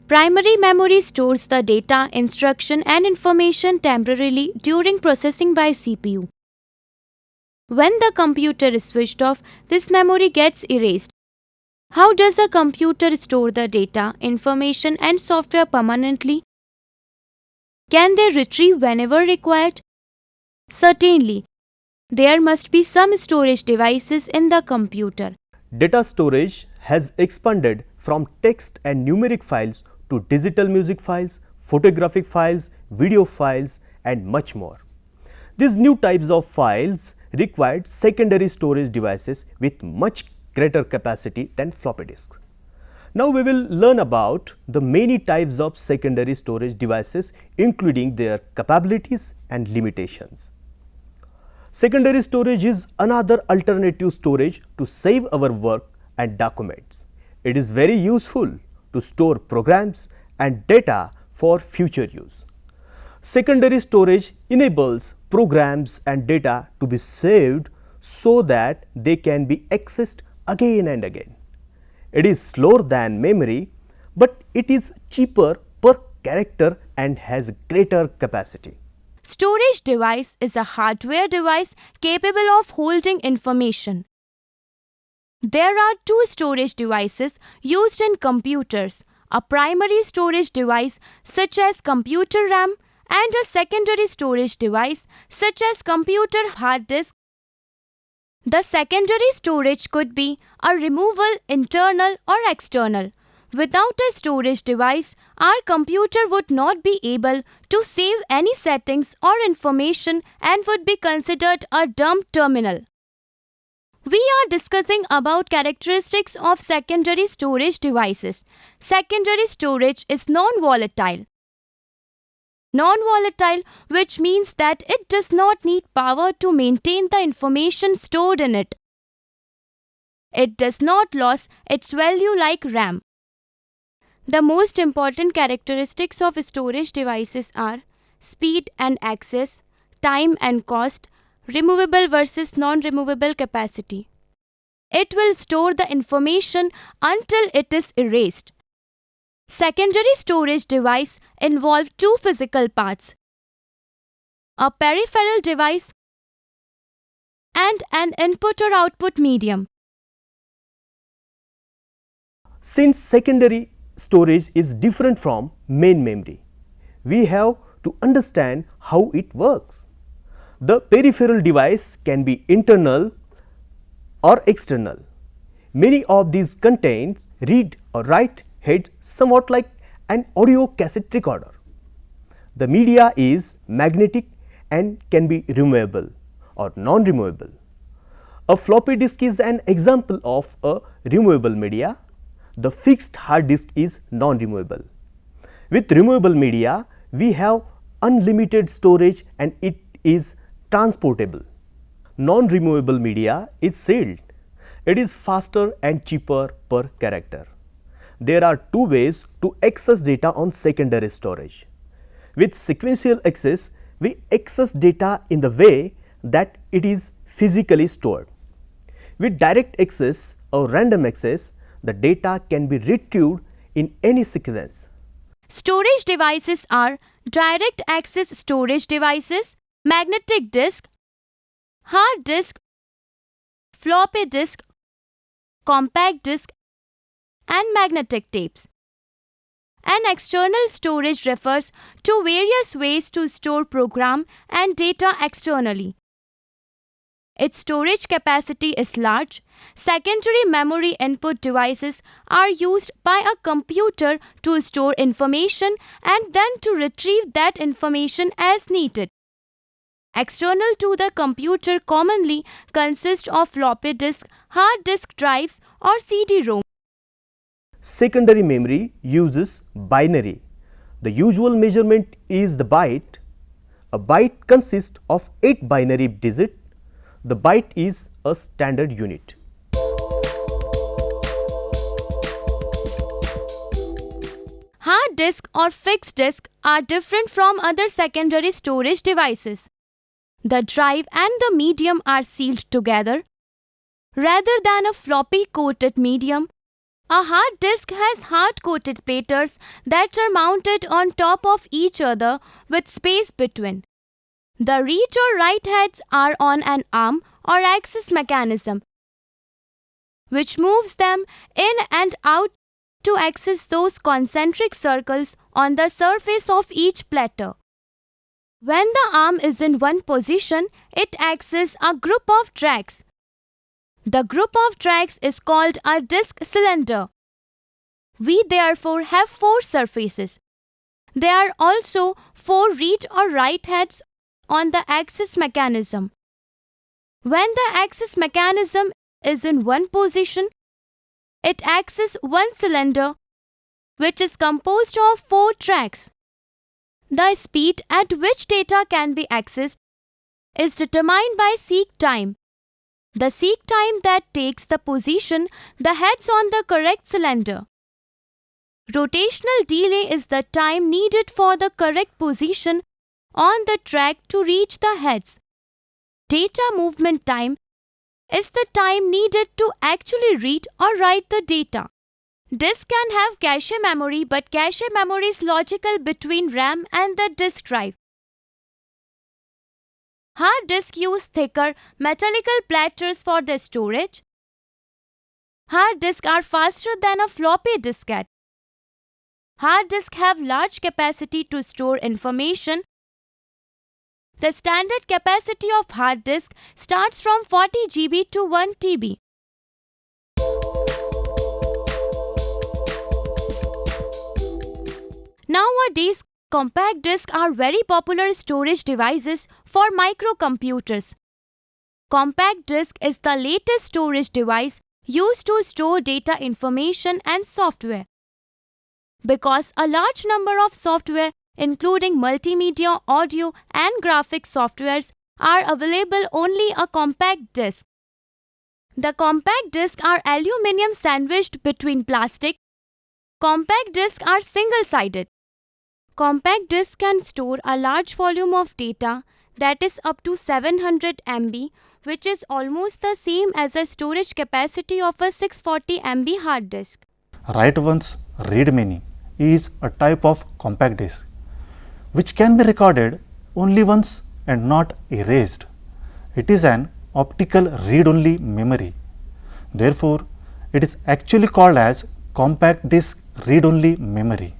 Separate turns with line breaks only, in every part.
Primary memory stores the data, instruction, and information temporarily during processing by CPU. When the computer is switched off, this memory gets erased. How does a computer store the data, information, and software permanently? Can they retrieve whenever required? Certainly. There must be some storage devices in the computer.
Data storage has expanded from text and numeric files to digital music files, photographic files, video files, and much more. These new types of files required secondary storage devices with much greater capacity than floppy disks. Now we will learn about the many types of secondary storage devices, including their capabilities and limitations. Secondary storage is another alternative storage to save our work and documents. It is very useful to store programs and data for future use. Secondary storage enables programs and data to be saved so that they can be accessed again and again. It is slower than memory, but it is cheaper per character and has greater capacity.
Storage device is a hardware device capable of holding information. There are two storage devices used in computers, a primary storage device such as computer RAM and a secondary storage device such as computer hard disk. The secondary storage could be a removable, internal or external. Without a storage device, our computer would not be able to save any settings or information and would be considered a dumb terminal. We are discussing about characteristics of secondary storage devices. Secondary storage is non-volatile. Non-volatile, which means that it does not need power to maintain the information stored in it. It does not lose its value like RAM. The most important characteristics of storage devices are speed and access, time and cost, removable versus non-removable capacity. It will store the information until it is erased. Secondary storage device involve two physical parts: a peripheral device and an input or output medium.
Since secondary storage is different from main memory, we have to understand how it works. The peripheral device can be internal or external. Many of these contains read or write head somewhat like an audio cassette recorder. The media is magnetic and can be removable or non-removable. A floppy disk is an example of a removable media. The fixed hard disk is non-removable. With removable media, we have unlimited storage and it is transportable. Non-removable media is sealed. It is faster and cheaper per character. There are two ways to access data on secondary storage. With sequential access, we access data in the way that it is physically stored. With direct access or random access, the data can be retrieved in any sequence.
Storage devices are direct access storage devices, magnetic disk, hard disk, floppy disk, compact disk, and magnetic tapes. An external storage refers to various ways to store program and data externally. Its storage capacity is large. Secondary memory input devices are used by a computer to store information and then to retrieve that information as needed. External to the computer commonly consist of floppy disk, hard disk drives, or CD-ROM.
Secondary memory uses binary. The usual measurement is the byte. A byte consists of 8 binary digits. The byte is a standard unit.
Hard disk or fixed disk are different from other secondary storage devices. The drive and the medium are sealed together. Rather than a floppy coated medium, A hard disk has hard-coated platters that are mounted on top of each other with space between. The read or write heads are on an arm or axis mechanism, which moves them in and out to access those concentric circles on the surface of each platter. When the arm is in one position, it accesses a group of tracks. The group of tracks is called a disk cylinder. We therefore have 4 surfaces. There are also 4 read or write heads on the axis mechanism. When the axis mechanism is in one position, it accesses one cylinder which is composed of 4 tracks. The speed at which data can be accessed is determined by seek time. The seek time that takes the position the heads on the correct cylinder. Rotational delay is the time needed for the correct position on the track to reach the heads. Data movement time is the time needed to actually read or write the data. Disk can have cache memory, but cache memory is logical between RAM and the disk drive. Hard disks use thicker metallical platters for their storage. Hard disks are faster than a floppy diskette. Hard disks have large capacity to store information. The standard capacity of hard disk starts from 40 GB to 1 TB. Nowadays, compact discs are very popular storage devices for microcomputers. Compact disk is the latest storage device used to store data information and software. Because a large number of software, including multimedia, audio, and graphic softwares, are available only a compact disk. The compact discs are aluminium sandwiched between plastic. Compact discs are single-sided. Compact discs can store a large volume of data, that is up to 700 MB, which is almost the same as the storage capacity of a 640 MB hard disk.
Write once, read many is a type of compact disk which can be recorded only once and not erased. It is an optical read-only memory. Therefore, it is actually called as compact disk read-only memory.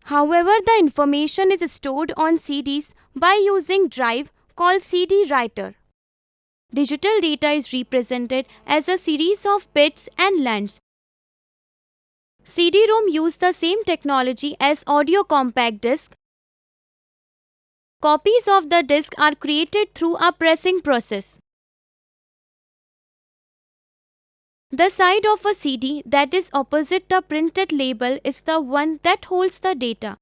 However, the information is stored on CDs by using drive called CD writer. Digital data is represented as a series of bits and lengths. CD-ROM use the same technology as audio compact disc. Copies of the disc are created through a pressing process. The side of a CD that is opposite the printed label is the one that holds the data.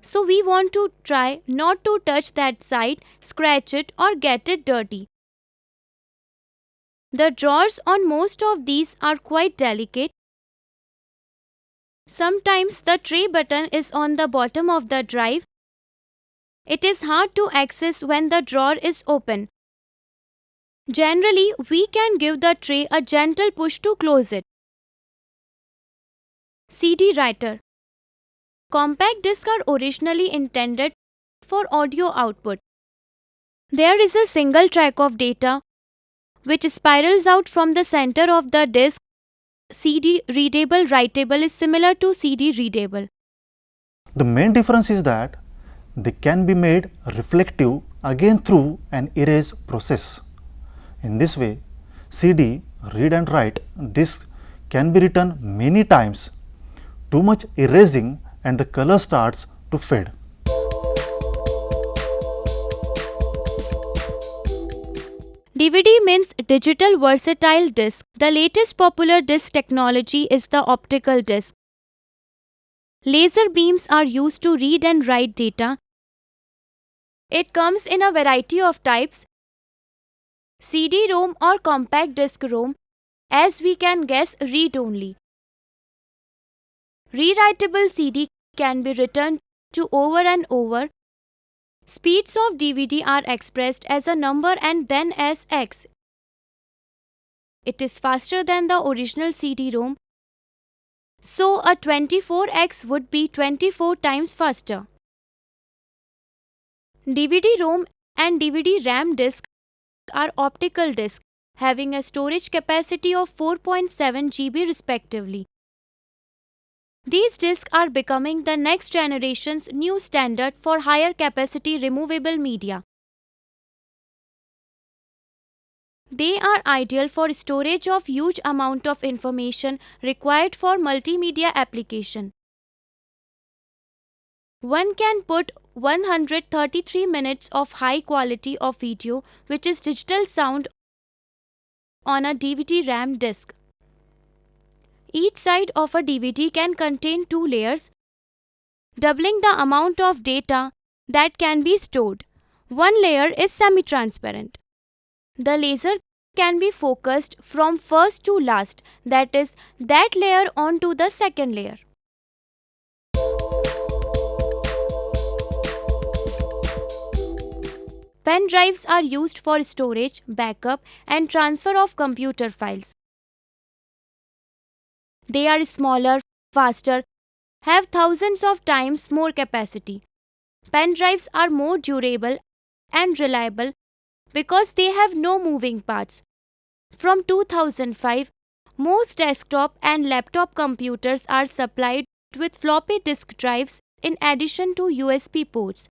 So we want to try not to touch that side, scratch it or get it dirty. The drawers on most of these are quite delicate. Sometimes the tray button is on the bottom of the drive. It is hard to access when the drawer is open. Generally, we can give the tray a gentle push to close it. CD writer. Compact discs are originally intended for audio output. There is a single track of data which spirals out from the center of the disc. CD readable writable is similar to CD readable.
The main difference is that they can be made reflective again through an erase process. In this way, CD read and write discs can be written many times. Too much erasing and the color starts to fade.
DVD means digital versatile disc. The latest popular disc technology is the optical disc. Laser beams are used to read and write data. It comes in a variety of types: CD-ROM or compact disc ROM, as we can guess, read-only. Rewritable CD can be written to over and over. Speeds of DVD are expressed as a number and then as X. It is faster than the original CD-ROM, so a 24x would be 24 times faster. DVD-ROM and DVD-RAM discs are optical discs having a storage capacity of 4.7 GB respectively. These discs are becoming the next generation's new standard for higher capacity removable media. They are ideal for storage of huge amount of information required for multimedia application. One can put 133 minutes of high quality of video, which is digital sound, on a DVD RAM disc. Each side of a DVD can contain 2 layers, doubling the amount of data that can be stored. One layer is semi-transparent. The laser can be focused from first to last, that is, that layer onto the second layer. Pen drives are used for storage, backup, and transfer of computer files. They are smaller, faster, have thousands of times more capacity. Pen drives are more durable and reliable because they have no moving parts. From 2005, most desktop and laptop computers are supplied with floppy disk drives in addition to USB ports.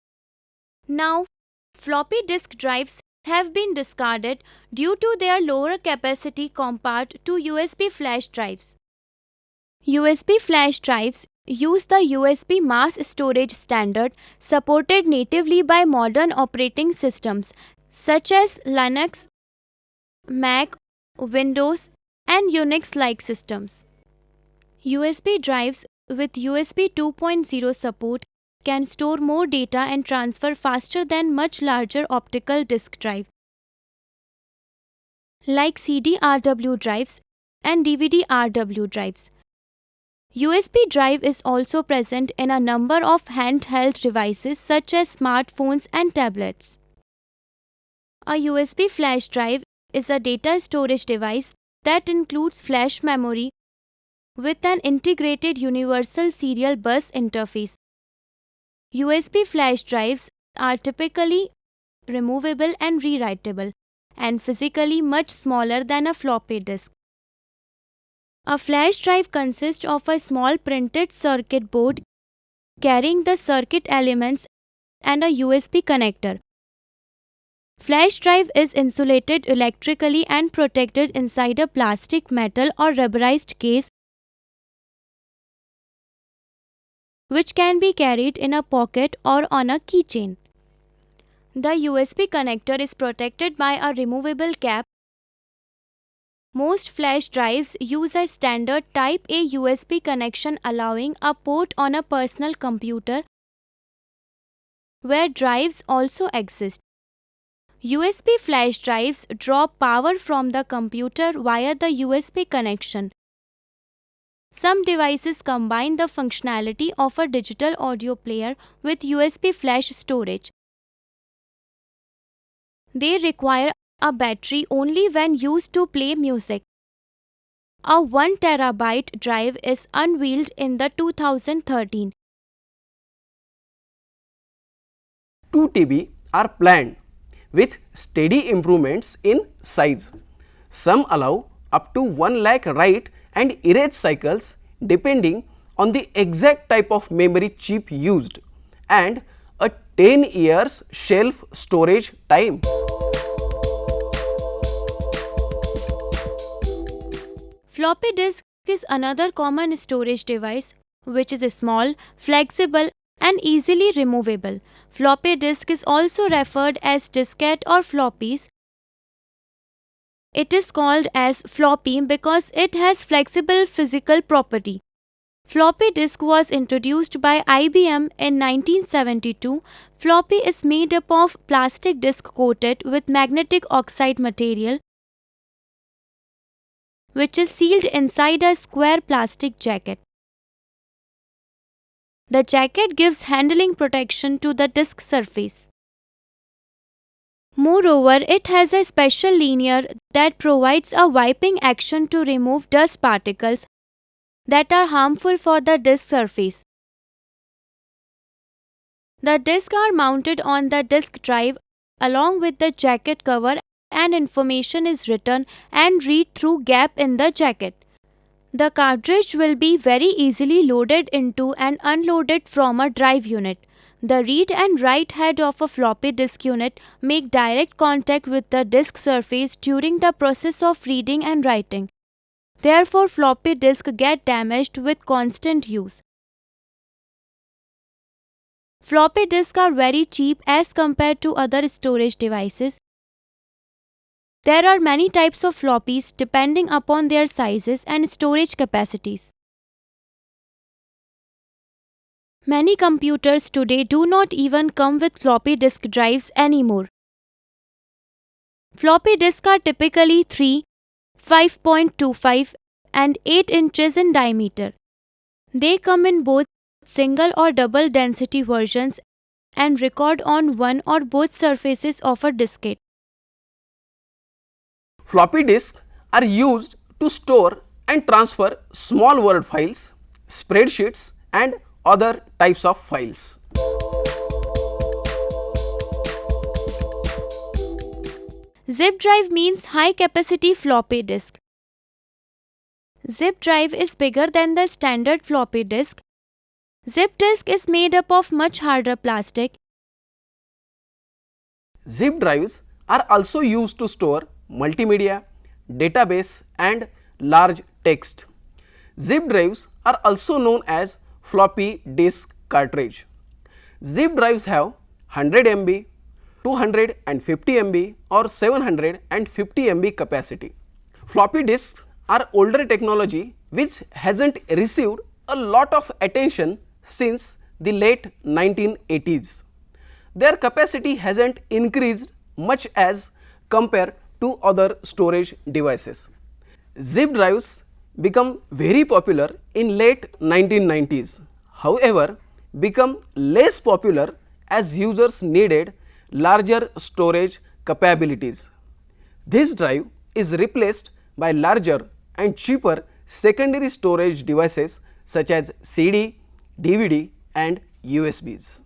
Now, floppy disk drives have been discarded due to their lower capacity compared to USB flash drives. USB flash drives use the USB mass storage standard supported natively by modern operating systems such as Linux, Mac, Windows, and Unix-like systems. USB drives with USB 2.0 support can store more data and transfer faster than much larger optical disk drive, like CD-RW drives and DVD-RW drives. USB drive is also present in a number of handheld devices such as smartphones and tablets. A USB flash drive is a data storage device that includes flash memory with an integrated universal serial bus interface. USB flash drives are typically removable and rewritable, and physically much smaller than a floppy disk. A flash drive consists of a small printed circuit board carrying the circuit elements and a USB connector. Flash drive is insulated electrically and protected inside a plastic, metal, or rubberized case, which can be carried in a pocket or on a keychain. The USB connector is protected by a removable cap. Most flash drives use a standard Type A USB connection, allowing a port on a personal computer where drives also exist. USB flash drives draw power from the computer via the USB connection. Some devices combine the functionality of a digital audio player with USB flash storage. They require a battery only when used to play music. A 1 terabyte drive is unveiled in the 2013.
2 TB are planned with steady improvements in size. Some allow up to 1 lakh write and erase cycles depending on the exact type of memory chip used, and a 10 years shelf storage time.
Floppy disk is another common storage device which is small, flexible, and easily removable. Floppy disk is also referred as diskette or floppies. It is called as floppy because it has flexible physical property. Floppy disk was introduced by IBM in 1972. Floppy is made up of plastic disk coated with magnetic oxide material, which is sealed inside a square plastic jacket. The jacket gives handling protection to the disk surface. Moreover, it has a special linear that provides a wiping action to remove dust particles that are harmful for the disk surface. The disks are mounted on the disk drive along with the jacket cover, and information is written and read through gap in the jacket. The cartridge will be very easily loaded into and unloaded from a drive unit. The read and write head of a floppy disk unit make direct contact with the disk surface during the process of reading and writing. Therefore, floppy disks get damaged with constant use. Floppy disks are very cheap as compared to other storage devices. There are many types of floppies depending upon their sizes and storage capacities. Many computers today do not even come with floppy disk drives anymore. Floppy disks are typically 3, 5.25, and 8 inches in diameter. They come in both single or double density versions and record on one or both surfaces of a diskette.
Floppy disks are used to store and transfer small word files, spreadsheets and other types of files.
Zip drive means high capacity floppy disk. Zip drive is bigger than the standard floppy disk. Zip disk is made up of much harder plastic.
Zip drives are also used to store multimedia, database and large text. Zip drives are also known as floppy disk cartridge. Zip drives have 100 MB, 250 MB or 750 MB capacity. Floppy disks are older technology which hasn't received a lot of attention since the late 1980s. Their capacity hasn't increased much as compared to other storage devices. Zip drives become very popular in late 1990s. However, become less popular as users needed larger storage capabilities. This drive is replaced by larger and cheaper secondary storage devices such as CD, DVD and USBs.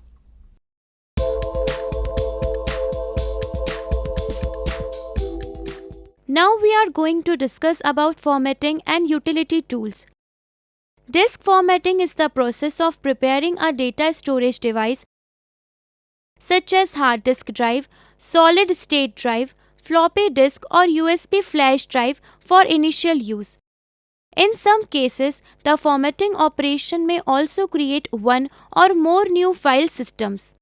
Now we are going to discuss about formatting and utility tools. Disk formatting is the process of preparing a data storage device such as hard disk drive, solid state drive, floppy disk or USB flash drive for initial use. In some cases, the formatting operation may also create one or more new file systems.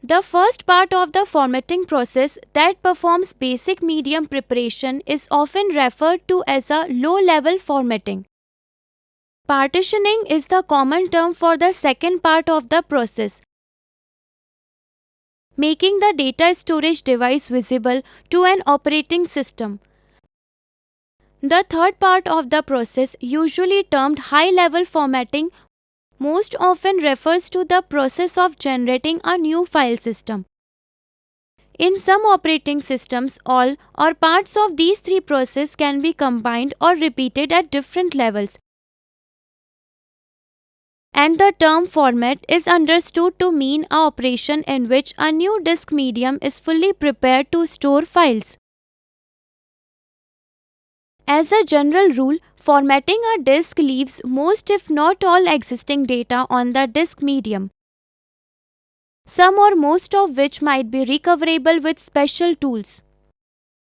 The first part of the formatting process that performs basic medium preparation is often referred to as a low-level formatting. Partitioning is the common term for the second part of the process, making the data storage device visible to an operating system. The third part of the process, usually termed high-level formatting, most often refers to the process of generating a new file system. In some operating systems, all or parts of these three processes can be combined or repeated at different levels. And the term format is understood to mean an operation in which a new disk medium is fully prepared to store files. As a general rule, formatting a disk leaves most if not all existing data on the disk medium, some or most of which might be recoverable with special tools.